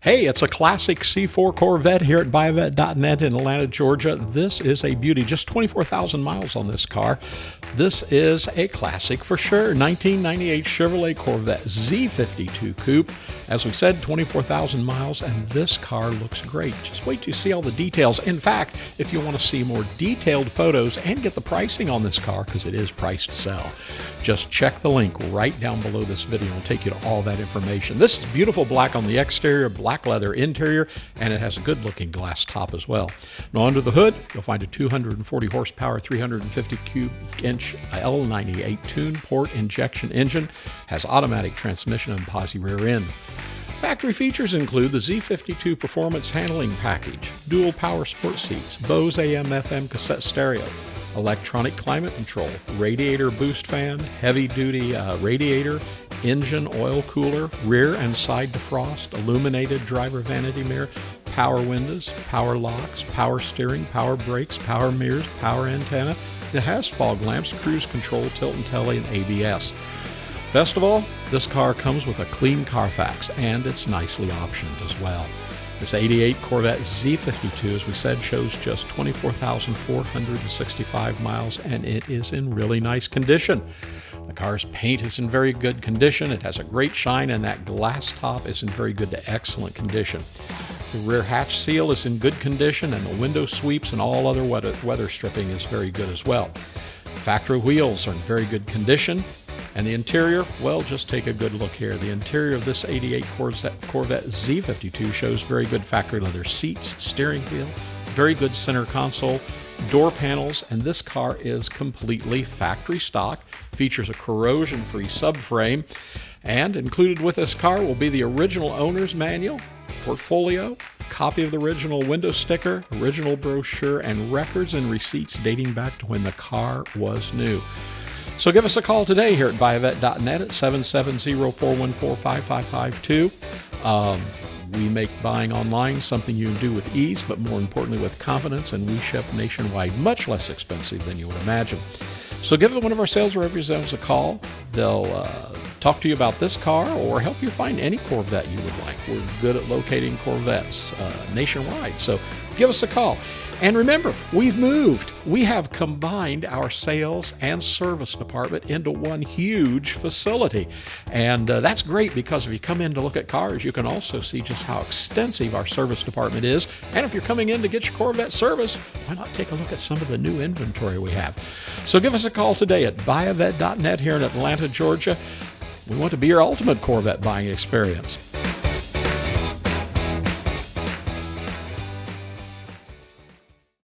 Hey, it's a classic C4 Corvette here at buyavette.net in Atlanta, Georgia. This is a beauty. Just 24,000 miles on this car. This is a classic for sure. 1998 Chevrolet Corvette Z52 Coupe. As we said, 24,000 miles, and this car looks great. Just wait to see all the details. In fact, if you want to see more detailed photos and get the pricing on this car, because it is priced to sell, just check the link right down below this video. It'll take you to all that information. This is beautiful black on the exterior, black leather interior, and it has a good looking glass top as well. Now under the hood, you'll find a 240 horsepower, 350 cubic inch L98 Tuned Port Injection engine, has automatic transmission and posi rear end. Factory features include the Z52 Performance Handling package, dual power sport seats, Bose AM FM cassette stereo, electronic climate control, radiator boost fan, heavy-duty radiator, engine oil cooler, rear and side defrost, illuminated driver vanity mirror, power windows, power locks, power steering, power brakes, power mirrors, power antenna. It has fog lamps, cruise control, tilt-n-tele, and ABS. Best of all, this car comes with a clean Carfax, and it's nicely optioned as well. This 88 Corvette Z52, as we said, shows just 24,465 miles, and it is in really nice condition. The car's paint is in very good condition. It has a great shine, and that glass top is in very good to excellent condition. The rear hatch seal is in good condition, and the window sweeps and all other weather stripping is very good as well. Factory wheels are in very good condition. And the interior, well, just take a good look here. The interior of this 88 Corvette Z52 shows very good factory leather seats, steering wheel, very good center console, door panels, and this car is completely factory stock. Features a corrosion-free subframe, and included with this car will be the original owner's manual, portfolio, copy of the original window sticker, original brochure, and records and receipts dating back to when the car was new. So give us a call today here at buyavette.net at 770-414-5552. We make buying online something you can do with ease, but more importantly with confidence, and we ship nationwide, much less expensive than you would imagine. So give one of our sales representatives a call. They'll talk to you about this car or help you find any Corvette you would like. We're good at locating Corvettes nationwide, so give us a call. And remember, we've moved. We have combined our sales and service department into one huge facility. And that's great because if you come in to look at cars, you can also see just how extensive our service department is. And if you're coming in to get your Corvette service, why not take a look at some of the new inventory we have? So give us a call today at buyavette.net here in Atlanta, Georgia. We want to be your ultimate Corvette buying experience.